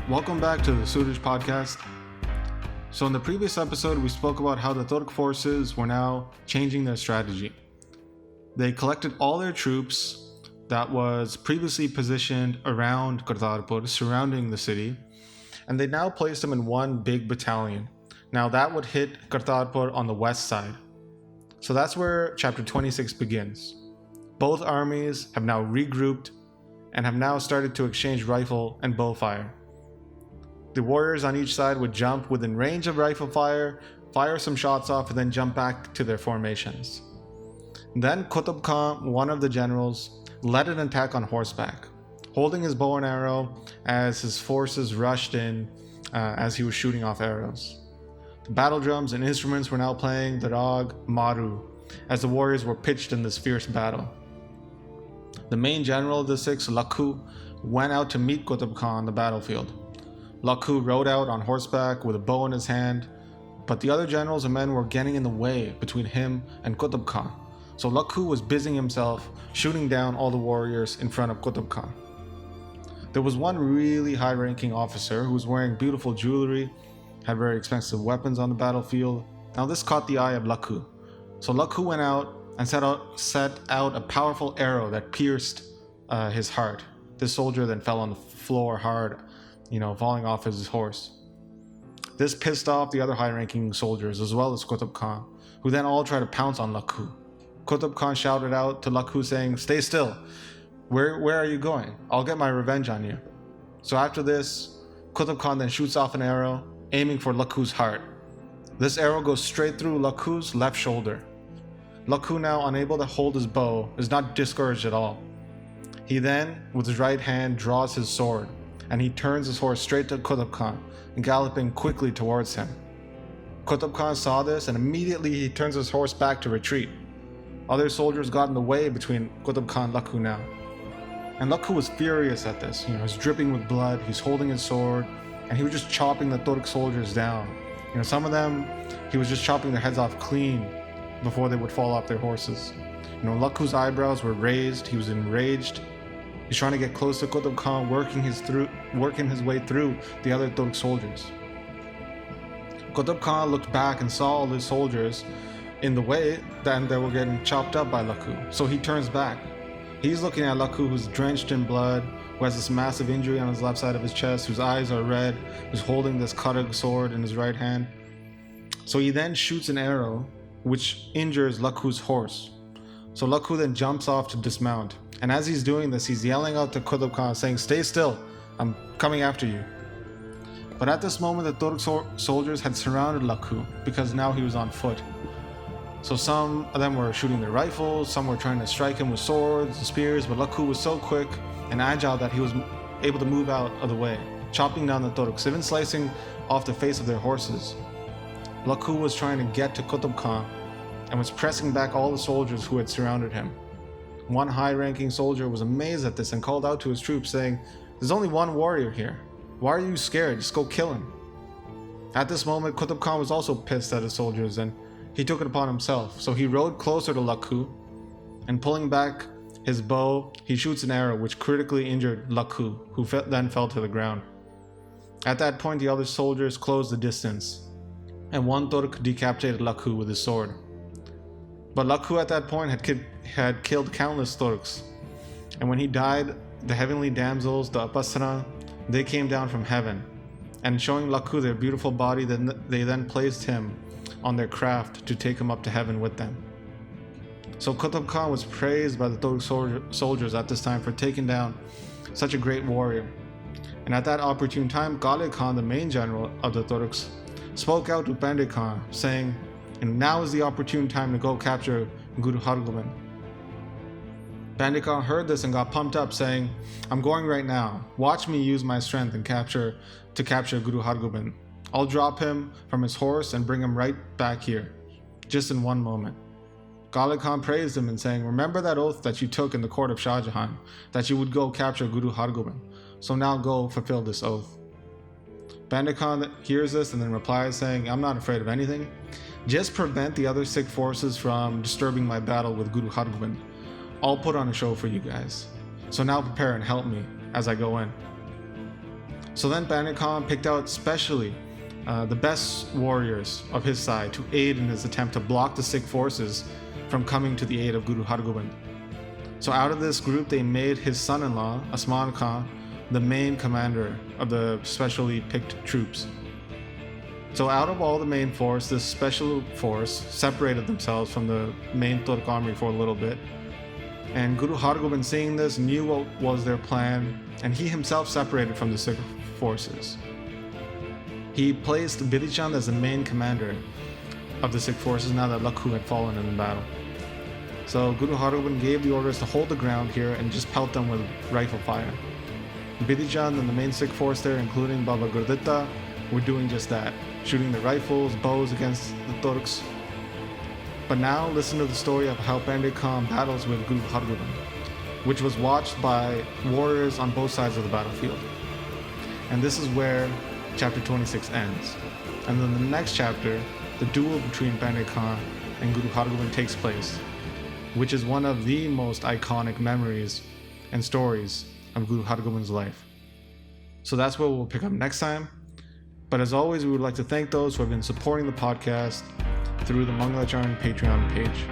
Welcome back to the Suraj Podcast. So in the previous episode, we spoke about how the Turk forces were now changing their strategy. They collected all their troops that was previously positioned around Kartarpur, surrounding the city, and they now placed them in one big battalion. Now that would hit Kartarpur on the west side. So that's where chapter 26 begins. Both armies have now regrouped and have now started to exchange rifle and bow fire. The warriors on each side would jump within range of rifle fire some shots off, and then jump back to their formations. Then Qutb Khan, one of the generals, led an attack on horseback, holding his bow and arrow as his forces rushed in as he was shooting off arrows. The battle drums and instruments were now playing the rag Maru as the warriors were pitched in this fierce battle. The main general of the Sikhs, Lakhu, went out to meet Qutb Khan on the battlefield. Lakhu rode out on horseback with a bow in his hand, but the other generals and men were getting in the way between him and Qutb Khan. So Lakhu was busying himself shooting down all the warriors in front of Qutb Khan. There was one really high-ranking officer who was wearing beautiful jewelry, had very expensive weapons on the battlefield. Now this caught the eye of Lakhu. So Lakhu went out and set out a powerful arrow that pierced his heart. This soldier then fell on the floor hard, falling off his horse. This pissed off the other high-ranking soldiers as well as Qutb Khan, who then all tried to pounce on Lakhu. Qutb Khan shouted out to Lakhu saying, "Stay still. Where are you going? I'll get my revenge on you." So after this, Qutb Khan then shoots off an arrow, aiming for Lakhu's heart. This arrow goes straight through Lakhu's left shoulder. Lakhu, now unable to hold his bow, is not discouraged at all. He then, with his right hand, draws his sword, and he turns his horse straight to Qutb Khan, galloping quickly towards him. Qutb Khan saw this, and immediately he turns his horse back to retreat. Other soldiers got in the way between Qutb Khan and Lakhu now. And Lakhu was furious at this. He's dripping with blood, he's holding his sword, and he was just chopping the Turk soldiers down. Some of them, he was just chopping their heads off clean before they would fall off their horses. Lakhu's eyebrows were raised, he was enraged. He's trying to get close to Qutb Khan, working his way through the other Turk soldiers. Qutb Khan looked back and saw all his soldiers in the way, then they were getting chopped up by Lakhu. So he turns back. He's looking at Lakhu, who's drenched in blood, who has this massive injury on his left side of his chest, whose eyes are red, who's holding this Kharag sword in his right hand. So he then shoots an arrow, which injures Lakhu's horse. So Lakhu then jumps off to dismount. And as he's doing this, he's yelling out to Qutb Khan, saying, "Stay still, I'm coming after you." But at this moment, the Turk soldiers had surrounded Lakhu because now he was on foot. So some of them were shooting their rifles, some were trying to strike him with swords and spears, but Lakhu was so quick and agile that he was able to move out of the way, chopping down the Turks, even slicing off the face of their horses. Lakhu was trying to get to Qutb Khan and was pressing back all the soldiers who had surrounded him. One high-ranking soldier was amazed at this and called out to his troops saying, "There's only one warrior here. Why are you scared? Just go kill him." At this moment, Qutb Khan was also pissed at his soldiers and he took it upon himself. So he rode closer to Lakhu and pulling back his bow, he shoots an arrow which critically injured Lakhu, who then fell to the ground. At that point, the other soldiers closed the distance and one Turk decapitated Lakhu with his sword. But Lakhu at that point had killed countless Turks. And when he died, the heavenly damsels, the Apasara, they came down from heaven. And showing Lakhu their beautiful body, they then placed him on their craft to take him up to heaven with them. So Qutb Khan was praised by the Turk soldiers at this time for taking down such a great warrior. And at that opportune time, Kale Khan, the main general of the Turks, spoke out to Pandey Khan, saying, "And now is the opportune time to go capture Guru Hargobind." Pandey Khan heard this and got pumped up, saying, "I'm going right now. Watch me use my strength and capture Guru Hargobind. I'll drop him from his horse and bring him right back here, just in one moment." Kale Khan praised him and saying, "Remember that oath that you took in the court of Shah Jahan, that you would go capture Guru Hargobind. So now go fulfill this oath. Pandit Khan hears this and then replies saying, I'm not afraid of anything. Just prevent the other Sikh forces from disturbing my battle with Guru Hargobind. I'll put on a show for you guys. So now prepare and help me as I go in. So then Pandit Khan picked out specially the best warriors of his side to aid in his attempt to block the Sikh forces from coming to the aid of Guru Hargobind. So out of this group, they made his son-in-law, Asman Khan, the main commander of the specially picked troops. So out of all the main force, this special force separated themselves from the main Turk army for a little bit. And Guru Hargobind, seeing this, knew what was their plan, and he himself separated from the Sikh forces. He placed Bidhi Chand as the main commander of the Sikh forces now that Lakhu had fallen in the battle. So Guru Hargobind gave the orders to hold the ground here and just pelt them with rifle fire. Bidhi Chand and the main Sikh force there, including Baba Gurditta, were doing just that, shooting their rifles, bows against the Turks. But now listen to the story of how Pandit Khan battles with Guru Hargobind, which was watched by warriors on both sides of the battlefield. And this is where chapter 26 ends. And then the next chapter, the duel between Pandit Khan and Guru Hargobind takes place, which is one of the most iconic memories and stories of Guru Hargobind's life. So that's where we'll pick up next time. But as always, we would like to thank those who have been supporting the podcast through the Mangalacharn Patreon page.